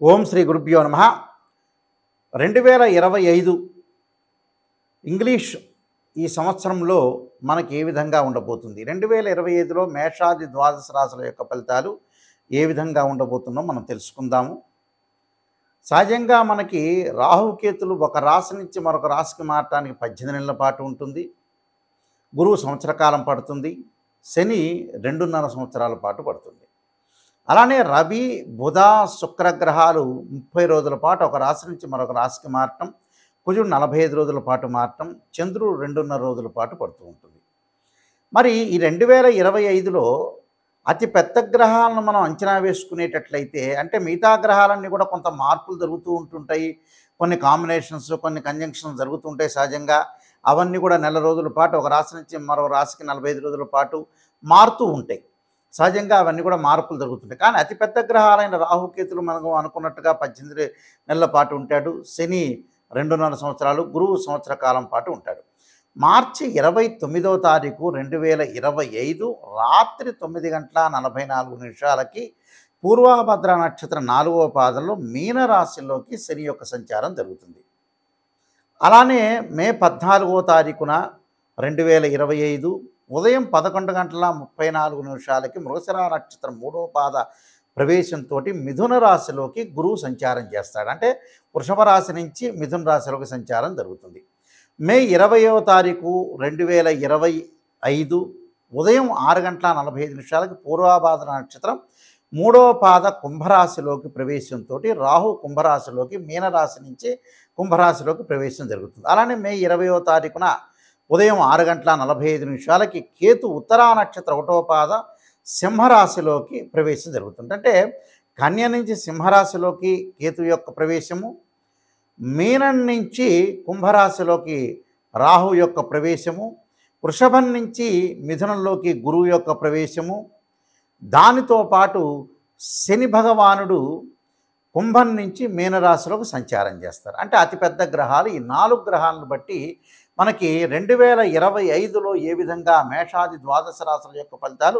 ఓం శ్రీ గురుభ్యో నమః. 2025 ఇంగ్లీష్ ఈ సంవత్సరంలో మనకి ఏ విధంగా ఉండబోతుంది? 2025లో మేషాది ద్వాదశ రాశుల యొక్క ఫలితాలు ఏ విధంగా ఉండబోతుందో మనం తెలుసుకుందాము. సహజంగా మనకి రాహుకేతులు ఒక రాశి నుంచి మరొక రాశికి మారటానికి 18 నెలల పాటు ఉంటుంది. గురువు సంవత్సర కాలం పడుతుంది. శని 2.5 సంవత్సరాల పాటు పడుతుంది. అలానే రవి, బుధ, శుక్ర గ్రహాలు 30 రోజుల పాటు ఒక రాశి నుంచి మరొక రాశికి మారటం, కుజుడు 45 రోజుల పాటు మారటం, చంద్రుడు 2.5 రోజుల పాటు పడుతూ ఉంటుంది. మరి ఈ 2025లో అతి పెద్ద గ్రహాలను మనం అంచనా వేసుకునేటట్లయితే, అంటే మిగతా గ్రహాలన్నీ కూడా కొంత మార్పులు జరుగుతూ ఉంటుంటాయి. కొన్ని కాంబినేషన్స్, కొన్ని కంజంక్షన్స్ జరుగుతుంటాయి సహజంగా. అవన్నీ కూడా నెల రోజుల పాటు ఒక రాశి నుంచి మరో రాశికి 45 రోజుల పాటు మారుతూ ఉంటాయి. సహజంగా అవన్నీ కూడా మార్పులు జరుగుతుంటాయి. కానీ అతిపెద్ద గ్రహాలైన రాహుకేతులు మనం అనుకున్నట్టుగా 18 నెలల పాటు ఉంటాడు. శని 2.5 సంవత్సరాలు, గురువు సంవత్సర కాలం పాటు ఉంటాడు. మార్చి 29వ తారీఖు 2025 రాత్రి 9:44 పూర్వభద్ర నక్షత్రం 4వ పాదంలో మీనరాశిలోకి శని యొక్క సంచారం జరుగుతుంది. అలానే మే 14వ తారీఖున 2025 ఉదయం 11:34 మృగశిర నక్షత్రం 3వ పాద ప్రవేశంతో మిథున రాశిలోకి గురువు సంచారం చేస్తాడు. అంటే వృషభ రాశి నుంచి మిథున రాశిలోకి సంచారం జరుగుతుంది. మే 20వ తారీఖు 2025 ఉదయం 6:45 పూర్వభాద్ర నక్షత్రం 3వ పాద కుంభరాశిలోకి ప్రవేశంతో రాహు కుంభరాశిలోకి మీనరాశి నుంచి కుంభరాశిలోకి ప్రవేశం జరుగుతుంది. అలానే మే 20వ తారీఖున ఉదయం 6:45 కేతు ఉత్తరా నక్షత్రం 1వ పాద సింహరాశిలోకి ప్రవేశం జరుగుతుంది. అంటే కన్య నుంచి సింహరాశిలోకి కేతు యొక్క ప్రవేశము, మీనం నుంచి కుంభరాశిలోకి రాహు యొక్క ప్రవేశము, వృషభం నుంచి మిథునంలోకి గురువు యొక్క ప్రవేశము, దానితో పాటు శని భగవానుడు కుంభం నుంచి మీనరాశిలోకి సంచారం చేస్తారు. అంటే అతిపెద్ద గ్రహాలు ఈ 4 గ్రహాలను బట్టి మనకి 2025లో ఏ విధంగా మేషాది ద్వాదశ రాశుల యొక్క ఫలితాలు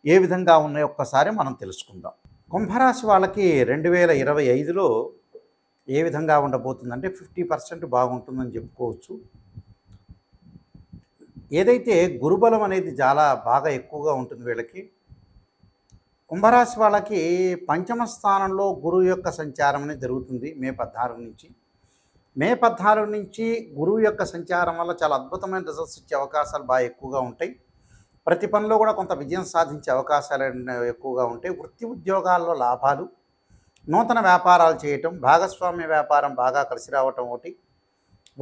ఏ విధంగా ఉన్నాయో ఒక్కసారి మనం తెలుసుకుందాం. కుంభరాశి వాళ్ళకి 2025లో ఏ విధంగా ఉండబోతుందంటే 50% బాగుంటుందని చెప్పుకోవచ్చు. ఏదైతే గురుబలం అనేది చాలా బాగా ఎక్కువగా ఉంటుంది వీళ్ళకి. కుంభరాశి వాళ్ళకి పంచమ స్థానంలో గురువు యొక్క సంచారం అనేది జరుగుతుంది మే 14 నుంచి. మే 14 నుంచి గురువు యొక్క సంచారం వల్ల చాలా అద్భుతమైన రిజల్ట్స్ ఇచ్చే అవకాశాలు బాగా ఎక్కువగా ఉంటాయి. ప్రతి పనిలో కూడా కొంత విజయం సాధించే అవకాశాలు ఎక్కువగా ఉంటాయి. వృత్తి ఉద్యోగాల్లో లాభాలు, నూతన వ్యాపారాలు చేయటం, భాగస్వామ్య వ్యాపారం బాగా కలిసి రావటం ఒకటి,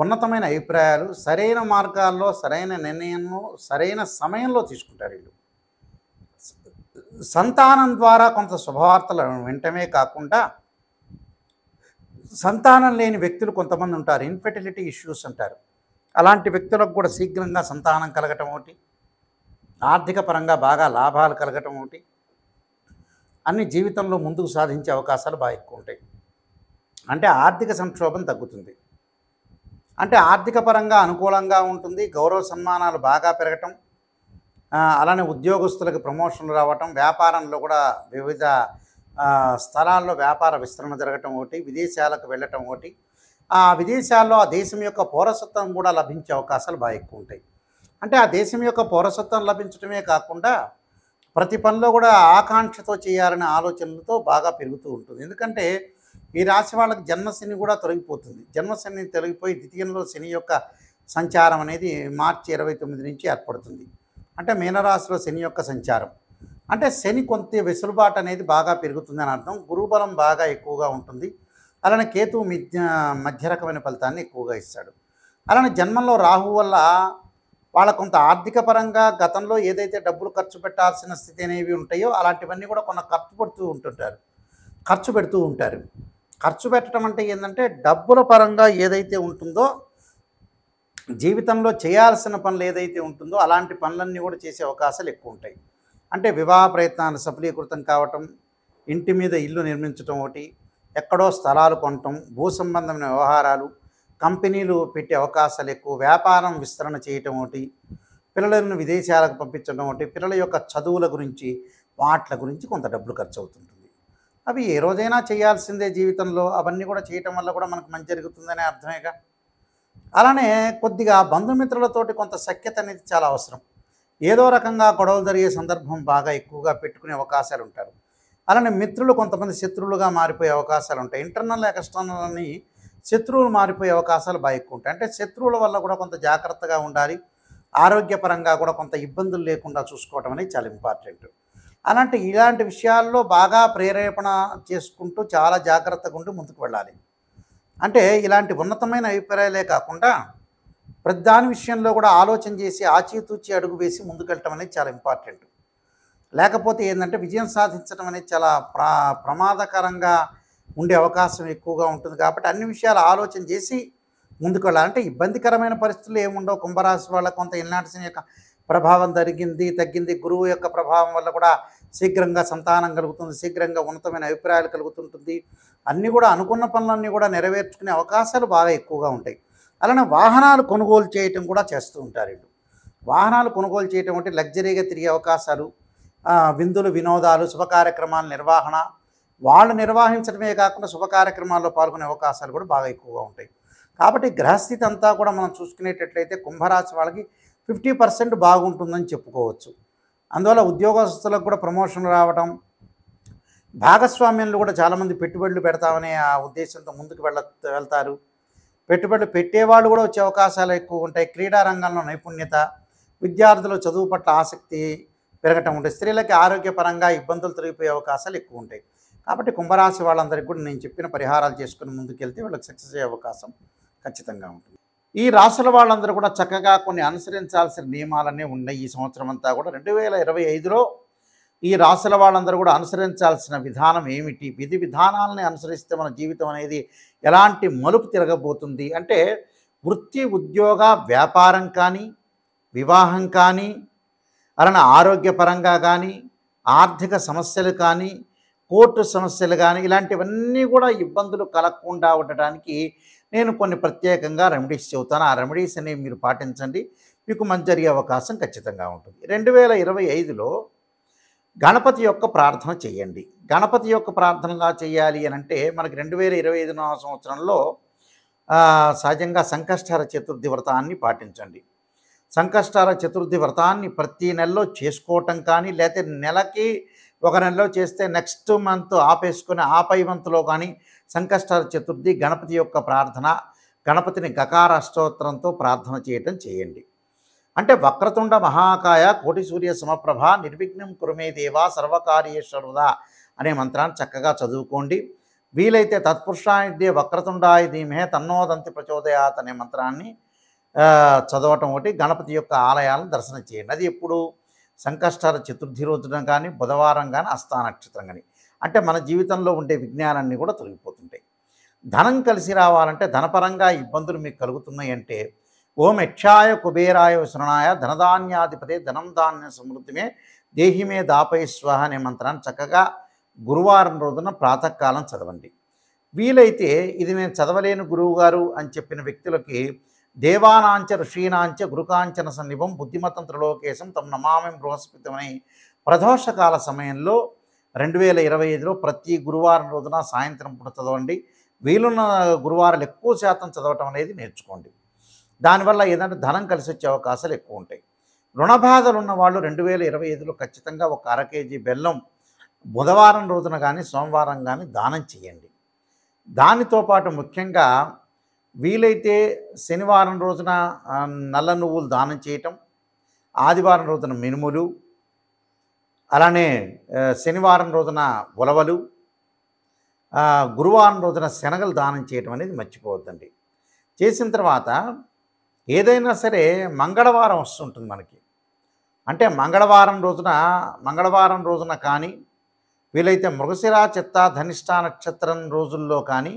ఉన్నతమైన అభిప్రాయాలు, సరైన మార్గాల్లో సరైన నిర్ణయంలో సరైన సమయంలో తీసుకుంటారు వీళ్ళు. సంతానం ద్వారా కొంత శుభవార్తలను వినటమే కాకుండా సంతానం లేని వ్యక్తులు కొంతమంది ఉంటారు, ఇన్ఫెర్టిలిటీ ఇష్యూస్ అంటారు. అలాంటి వ్యక్తులకు కూడా శీఘ్రంగా సంతానం కలగటం ఒకటి, ఆర్థిక పరంగా బాగా లాభాలు కలగటం ఒకటి, అన్ని జీవితంలో ముందుకు సాధించే అవకాశాలు బాగా ఎక్కువ ఉంటాయి. అంటే ఆర్థిక సంక్షోభం తగ్గుతుంది. అంటే ఆర్థిక పరంగా అనుకూలంగా ఉంటుంది. గౌరవ సన్మానాలు బాగా పెరగటం, అలానే ఉద్యోగస్తులకు ప్రమోషన్లు రావటం, వ్యాపారంలో కూడా వివిధ స్థలాల్లో వ్యాపార విస్తరణ జరగటం ఒకటి, విదేశాలకు వెళ్ళటం ఒకటి, ఆ విదేశాల్లో ఆ దేశం యొక్క పౌరసత్వం కూడా లభించే అవకాశాలు బాగా ఎక్కువ ఉంటాయి. అంటే ఆ దేశం యొక్క పౌరసత్వం లభించడమే కాకుండా ప్రతి పనిలో కూడా ఆకాంక్షతో చేయాలనే ఆలోచనలతో బాగా పెరుగుతూ ఉంటుంది. ఎందుకంటే ఈ రాశి వాళ్ళకి జన్మశని కూడా తొలగిపోతుంది. జన్మశని తొలగిపోయి ద్వితీయంలో శని యొక్క సంచారం అనేది మార్చి 29 నుంచి ఏర్పడుతుంది. అంటే మీనరాశిలో శని యొక్క సంచారం అంటే శని కొంత వెసులుబాటు అనేది బాగా పెరుగుతుందని అర్థం. గురుబలం బాగా ఎక్కువగా ఉంటుంది. అలానే కేతువు మధ్య రకమైన ఫలితాన్ని ఎక్కువగా ఇస్తాడు. అలానే జన్మంలో రాహు వల్ల వాళ్ళ కొంత ఆర్థిక పరంగా గతంలో ఏదైతే డబ్బులు ఖర్చు పెట్టాల్సిన స్థితి అనేవి ఉంటాయో అలాంటివన్నీ కూడా కొంత ఖర్చు పెడుతూ ఉంటారు. ఖర్చు పెట్టడం అంటే ఏంటంటే డబ్బుల పరంగా ఏదైతే ఉంటుందో, జీవితంలో చేయాల్సిన పనులు ఏదైతే ఉంటుందో అలాంటి పనులన్నీ కూడా చేసే అవకాశాలు ఎక్కువ ఉంటాయి. అంటే వివాహ ప్రయత్నాలు సఫలీకృతం కావటం, ఇంటి మీద ఇల్లు నిర్మించడం ఒకటి, ఎక్కడో స్థలాలు కొనటం, భూ సంబంధమైన వ్యవహారాలు, కంపెనీలు పెట్టే అవకాశాలు ఎక్కువ, వ్యాపారం విస్తరణ చేయటం ఒకటి, పిల్లలను విదేశాలకు పంపించడం ఒకటి, పిల్లల యొక్క చదువుల గురించి వాటి గురించి కొంత డబ్బులు ఖర్చు అవుతుంటుంది. అవి ఏ రోజైనా చేయాల్సిందే జీవితంలో. అవన్నీ కూడా చేయటం వల్ల కూడా మనకు మంచి జరుగుతుందనే అర్థమేగా. అలానే కొద్దిగా బంధుమిత్రులతోటి కొంత సఖ్యత అనేది చాలా అవసరం. ఏదో రకంగా గొడవలు జరిగే సందర్భం బాగా ఎక్కువగా పెట్టుకునే అవకాశాలు ఉంటారు. అలానే మిత్రులు కొంతమంది శత్రువులుగా మారిపోయే అవకాశాలు ఉంటాయి. ఇంటర్నల్ ఎక్స్టర్నల్ అని శత్రువులు మారిపోయే అవకాశాలు బాగా ఎక్కువ ఉంటాయి. అంటే శత్రువుల వల్ల కూడా కొంత జాగ్రత్తగా ఉండాలి. ఆరోగ్యపరంగా కూడా కొంత ఇబ్బందులు లేకుండా చూసుకోవడం అనేది చాలా ఇంపార్టెంట్. ఇలాంటి విషయాల్లో బాగా ప్రేరేపణ చేసుకుంటూ చాలా జాగ్రత్తగా ఉండి ముందుకు వెళ్ళాలి. అంటే ఇలాంటి ఉన్నతమైన అభిప్రాయాలే కాకుండా ప్రతిదాని విషయంలో కూడా ఆలోచన చేసి ఆచితూచి అడుగు వేసి ముందుకెళ్ళటం అనేది చాలా ఇంపార్టెంట్. లేకపోతే ఏంటంటే విజయం సాధించడం అనేది చాలా ప్రమాదకరంగా ఉండే అవకాశం ఎక్కువగా ఉంటుంది. కాబట్టి అన్ని విషయాలు ఆలోచన చేసి ముందుకు వెళ్ళాలంటే ఇబ్బందికరమైన పరిస్థితులు ఏముండవు. కుంభరాశి వాళ్ళ కొంత ఇల్నాటి యొక్క ప్రభావం తగ్గింది. గురువు యొక్క ప్రభావం వల్ల కూడా శీఘ్రంగా సంతానం కలుగుతుంది, శీఘ్రంగా ఉన్నతమైన అభిప్రాయాలు కలుగుతుంటుంది. అన్నీ కూడా అనుకున్న పనులన్నీ కూడా నెరవేర్చుకునే అవకాశాలు బాగా ఎక్కువగా ఉంటాయి. అలానే వాహనాలు కొనుగోలు చేయటం కూడా చేస్తూ ఉంటారు వీళ్ళు. వాహనాలు కొనుగోలు చేయటం అంటే లగ్జరీగా తిరిగే అవకాశాలు, విందులు వినోదాలు, శుభ కార్యక్రమాల నిర్వహణ, వాళ్ళు నిర్వహించడమే కాకుండా శుభ కార్యక్రమాల్లో పాల్గొనే అవకాశాలు కూడా బాగా ఎక్కువగా ఉంటాయి. కాబట్టి గ్రహస్థితి అంతా కూడా మనం చూసుకునేటట్లయితే కుంభరాశి వాళ్ళకి 50% బాగుంటుందని చెప్పుకోవచ్చు. అందువల్ల ఉద్యోగస్తులకు కూడా ప్రమోషన్లు రావడం, భాగస్వామ్యంలో కూడా చాలామంది పెట్టుబడులు పెడతామనే ఆ ఉద్దేశంతో ముందుకు వెళ్తారు. పెట్టుబడులు పెట్టేవాళ్ళు కూడా వచ్చే అవకాశాలు ఎక్కువ ఉంటాయి. క్రీడా రంగంలో నైపుణ్యత, విద్యార్థులు చదువు పట్ల ఆసక్తి పెరగటం ఉంటాయి. స్త్రీలకి ఆరోగ్యపరంగా ఇబ్బందులు తొలగిపోయే అవకాశాలు ఎక్కువ ఉంటాయి. కాబట్టి కుంభరాశి వాళ్ళందరికీ కూడా నేను చెప్పిన పరిహారాలు చేసుకుని ముందుకెళ్తే వాళ్ళకి సక్సెస్ అయ్యే అవకాశం ఖచ్చితంగా ఉంటుంది. ఈ రాశుల వాళ్ళందరూ కూడా చక్కగా కొన్ని అనుసరించాల్సిన నియమాలన్నీ ఉన్నాయి. ఈ సంవత్సరం అంతా కూడా 2025లో ఈ రాశుల వాళ్ళందరూ కూడా అనుసరించాల్సిన విధానం ఏమిటి, విధి విధానాలని అనుసరిస్తే మన జీవితం అనేది ఎలాంటి మలుపు తిరగబోతుంది అంటే, వృత్తి ఉద్యోగ వ్యాపారం కానీ, వివాహం కానీ, అలానే ఆరోగ్యపరంగా కానీ, ఆర్థిక సమస్యలు కానీ, కోర్టు సమస్యలు కానీ, ఇలాంటివన్నీ కూడా ఇబ్బందులు కలగకుండా ఉండటానికి నేను కొన్ని ప్రత్యేకంగా రెమెడీస్ చెబుతాను. ఆ రెమెడీస్ అనేవి మీరు పాటించండి, మీకు మంచి జరిగే అవకాశం ఖచ్చితంగా ఉంటుంది. 2025లో గణపతి యొక్క ప్రార్థన చేయండి. గణపతి యొక్క ప్రార్థనగా చేయాలి అని అంటే మనకి 2025 సంవత్సరంలో సహజంగా సంకష్టహర చతుర్థి వ్రతాన్ని పాటించండి. సంకష్టహర చతుర్థి వ్రతాన్ని ప్రతి నెలలో చేసుకోవటం కానీ, లేకపోతే నెలకి ఒక నెలలో చేస్తే నెక్స్ట్ మంత్ ఆపేసుకొని ఆపై మంత్లో కానీ సంకష్టహర చతుర్థి గణపతి యొక్క ప్రార్థన, గణపతిని గకార అష్టోత్తరంతో ప్రార్థన చేయటం చేయండి. అంటే వక్రతుండ మహాకాయ కోటి సూర్య సమప్రభ నిర్విఘ్నం కురుమే దేవా సర్వకార్యేశ్వరుదా అనే మంత్రాన్ని చక్కగా చదువుకోండి. వీలైతే తత్పురుషాయ వక్రతుండాయ ధీమహే తన్నోదంతి ప్రచోదయాత్ అనే మంత్రాన్ని చదవటం ఒకటి. గణపతి యొక్క ఆలయాలను దర్శనం చేయండి. అది ఎప్పుడు సంకష్టహర చతుర్థి రోజున కానీ, బుధవారం కానీ, హస్తా నక్షత్రం కానీ. అంటే మన జీవితంలో ఉండే విజ్ఞానాన్ని కూడా తొలగిపోతుంటాయి. ధనం కలిసి రావాలంటే, ధనపరంగా ఇబ్బందులు మీకు కలుగుతున్నాయి అంటే, ఓం యక్షాయ కుబేరాయ శరణాయ ధనధాన్యాధిపతే ధనం ధాన్య సమృద్ధిమే దేహిమే దాపై స్వహ అనే మంత్రాన్ని చక్కగా గురువారం రోజున ప్రాతకాలం చదవండి. వీలైతే ఇది నేను చదవలేను గురువుగారు అని చెప్పిన వ్యక్తులకి దేవానాంచ ఋషీనాంచ గురుకాంచన సన్నిభం బుద్ధిమతం త్రిలోకేశం తమ నమామి బృహస్పతిమని ప్రదోషకాల సమయంలో 2025లో ప్రతి గురువారం రోజున సాయంత్రం పూట చదవండి. వీలున్న గురువారాలు ఎక్కువ శాతం చదవటం అనేది నేర్చుకోండి. దానివల్ల ఏదంటే ధనం కలిసి వచ్చే అవకాశాలు ఎక్కువ ఉంటాయి. రుణబాధలు ఉన్న వాళ్ళు 2025లో ఖచ్చితంగా ఒక అర కేజీ బెల్లం బుధవారం రోజున కానీ, సోమవారం కానీ దానం చేయండి. దానితో పాటు ముఖ్యంగా వీలైతే శనివారం రోజున నల్ల నువ్వులు దానం చేయటం, ఆదివారం రోజున మినుములు, అలానే శనివారం రోజున ఉలవలు, గురువారం రోజున శనగలు దానం చేయటం అనేది మర్చిపోవద్దండి. చేసిన తర్వాత ఏదైనా సరే మంగళవారం వస్తుంటుంది మనకి. అంటే మంగళవారం రోజున కానీ, వీలైతే మృగశిర చిత్త ధనిష్ట నక్షత్రం రోజుల్లో కానీ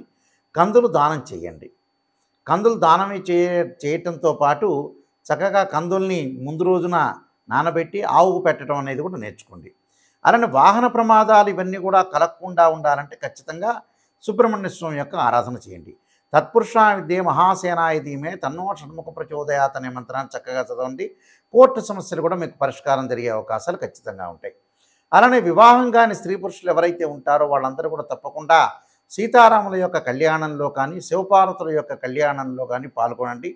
కందులు దానం చేయండి. కందులు దానం చేయటంతో పాటు చక్కగా కందుల్ని ముందు రోజున నానబెట్టి ఆవుకు పెట్టడం అనేది కూడా నేర్చుకోండి. అలానే వాహన ప్రమాదాలు ఇవన్నీ కూడా కలగకుండా ఉండాలంటే ఖచ్చితంగా సుబ్రహ్మణ్య స్వామి యొక్క ఆరాధన చేయండి. తత్పురుషాయ విద్యే మహాసేనాయ ధీమే తన్నో షణ్ముఖ ప్రచోదయాత్ అనే మంత్రాన్ని చక్కగా చదవండి. కోర్టు సమస్యలు కూడా మీకు పరిష్కారం జరిగే అవకాశాలు ఖచ్చితంగా ఉంటాయి. అలానే వివాహం కాని స్త్రీ పురుషులు ఎవరైతే ఉంటారో వాళ్ళందరూ కూడా తప్పకుండా సీతారాముల యొక్క కళ్యాణంలో కానీ శివపార్వతుల యొక్క కళ్యాణంలో కానీ పాల్గొనండి.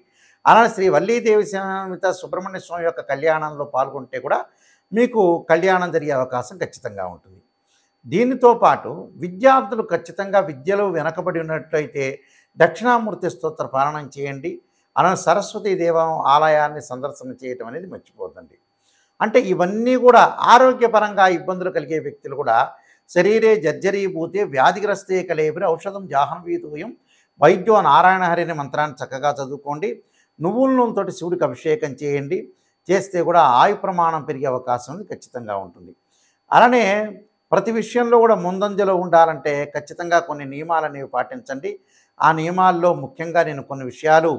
అలానే శ్రీ వల్లీదేవి సమేత సుబ్రహ్మణ్య స్వామి యొక్క కళ్యాణంలో పాల్గొంటే కూడా మీకు కళ్యాణం జరిగే అవకాశం ఖచ్చితంగా ఉంటుంది. దీనితో పాటు విద్యార్థులు ఖచ్చితంగా విద్యలో వెనకబడి ఉన్నట్లయితే దక్షిణామూర్తి స్తోత్ర పారాయణం చేయండి. అలానే సరస్వతీ దేవం ఆలయాన్ని సందర్శన చేయటం అనేది మర్చిపోద్దండి. అంటే ఇవన్నీ కూడా ఆరోగ్యపరంగా ఇబ్బందులు కలిగే వ్యక్తులు కూడా శరీరే జర్జరీభూతే వ్యాధిగ్రస్తే కలేబరి ఔషధం జాహ్నవీతూయం వైద్యో నారాయణ హరి అనే మంత్రాన్ని చక్కగా చదువుకోండి. నువ్వుల నూనెతోటి శివుడికి అభిషేకం చేయండి. చేస్తే కూడా ఆయు ప్రమాణం పెరిగే అవకాశం ఖచ్చితంగా ఉంటుంది. అలానే ప్రతి విషయంలో కూడా ముందంజలో ఉండాలంటే ఖచ్చితంగా కొన్ని నియమాలు అనేవి పాటించండి. ఆ నియమాల్లో ముఖ్యంగా నేను కొన్ని విషయాలు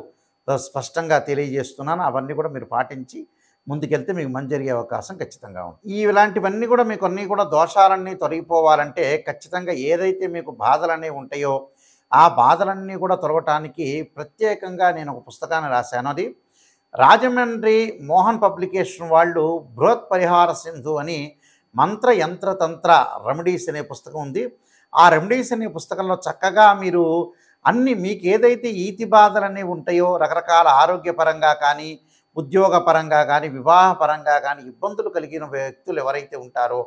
స్పష్టంగా తెలియజేస్తున్నాను. అవన్నీ కూడా మీరు పాటించి ముందుకెళ్తే మీకు మంచి జరిగే అవకాశం ఖచ్చితంగా ఉంది. ఇలాంటివన్నీ కూడా మీకు అన్నీ కూడా దోషాలన్నీ తొలగిపోవాలంటే ఖచ్చితంగా ఏదైతే మీకు బాధలనేవి ఉంటాయో ఆ బాధలన్నీ కూడా తొలగటానికి ప్రత్యేకంగా నేను ఒక పుస్తకాన్ని రాశాను. అది రాజమండ్రి మోహన్ పబ్లికేషన్ వాళ్ళు బృహత్ పరిహార సింధు అని మంత్ర యంత్ర తంత్ర రెమెడీస్ అనే పుస్తకం ఉంది. ఆ రెమెడీస్ అనే పుస్తకంలో చక్కగా మీరు అన్ని మీకు ఏదైతే ఈతి బాధలు అనేవి ఉంటాయో రకరకాల ఆరోగ్యపరంగా కానీ ఉద్యోగపరంగా కానీ వివాహపరంగా కానీ ఇబ్బందులు కలిగిన వ్యక్తులు ఎవరైతే ఉంటారో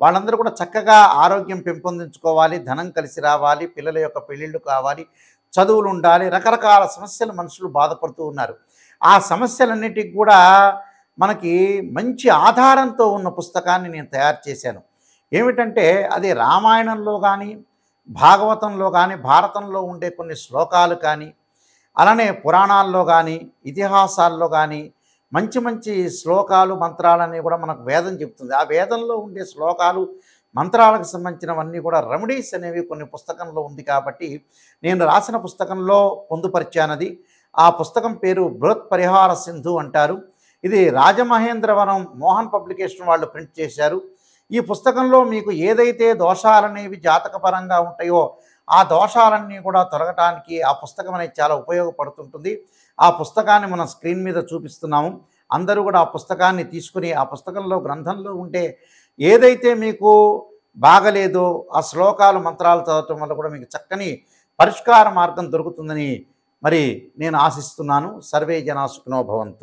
వాళ్ళందరూ కూడా చక్కగా ఆరోగ్యం పెంపొందించుకోవాలి, ధనం కలిసి రావాలి, పిల్లల యొక్క పెళ్ళిళ్ళు కావాలి, చదువులు ఉండాలి, రకరకాల సమస్యలు మనుషులు బాధపడుతూ ఉన్నారు. ఆ సమస్యలన్నిటికి కూడా మనకి మంచి ఆధారంతో ఉన్న పుస్తకాన్ని నేను తయారు చేశాను. ఏమిటంటే అది రామాయణంలో కానీ భాగవతంలో కానీ భారతంలో ఉండే కొన్ని శ్లోకాలు కానీ అలానే పురాణాల్లో కానీ ఇతిహాసాల్లో కానీ మంచి మంచి శ్లోకాలు మంత్రాలన్నీ కూడా మనకు వేదం చెప్తుంది. ఆ వేదంలో ఉండే శ్లోకాలు మంత్రాలకు సంబంధించినవన్నీ కూడా రెమెడీస్ అనేవి కొన్ని పుస్తకంలో ఉంది కాబట్టి నేను రాసిన పుస్తకంలో పొందుపరిచానది. ఆ పుస్తకం పేరు బృహత్ పరిహార సింధు అంటారు. ఇది రాజమహేంద్రవరం మోహన్ పబ్లికేషన్ వాళ్ళు ప్రింట్ చేశారు. ఈ పుస్తకంలో మీకు ఏదైతే దోషాలనేవి జాతకపరంగా ఉంటాయో ఆ దోషాలన్నీ కూడా తొలగటానికి ఆ పుస్తకం అనేది చాలా ఉపయోగపడుతుంటుంది. ఆ పుస్తకాన్ని మనం స్క్రీన్ మీద చూపిస్తున్నాము. అందరూ కూడా ఆ పుస్తకాన్ని తీసుకుని ఆ పుస్తకంలో గ్రంథంలో ఉంటే ఏదైతే మీకు బాగలేదో ఆ శ్లోకాలు మంత్రాలు చదవటం వల్ల కూడా మీకు చక్కని పరిష్కార మార్గం దొరుకుతుందని మరి నేను ఆశిస్తున్నాను. సర్వే జనా సుఖినో భవంతు.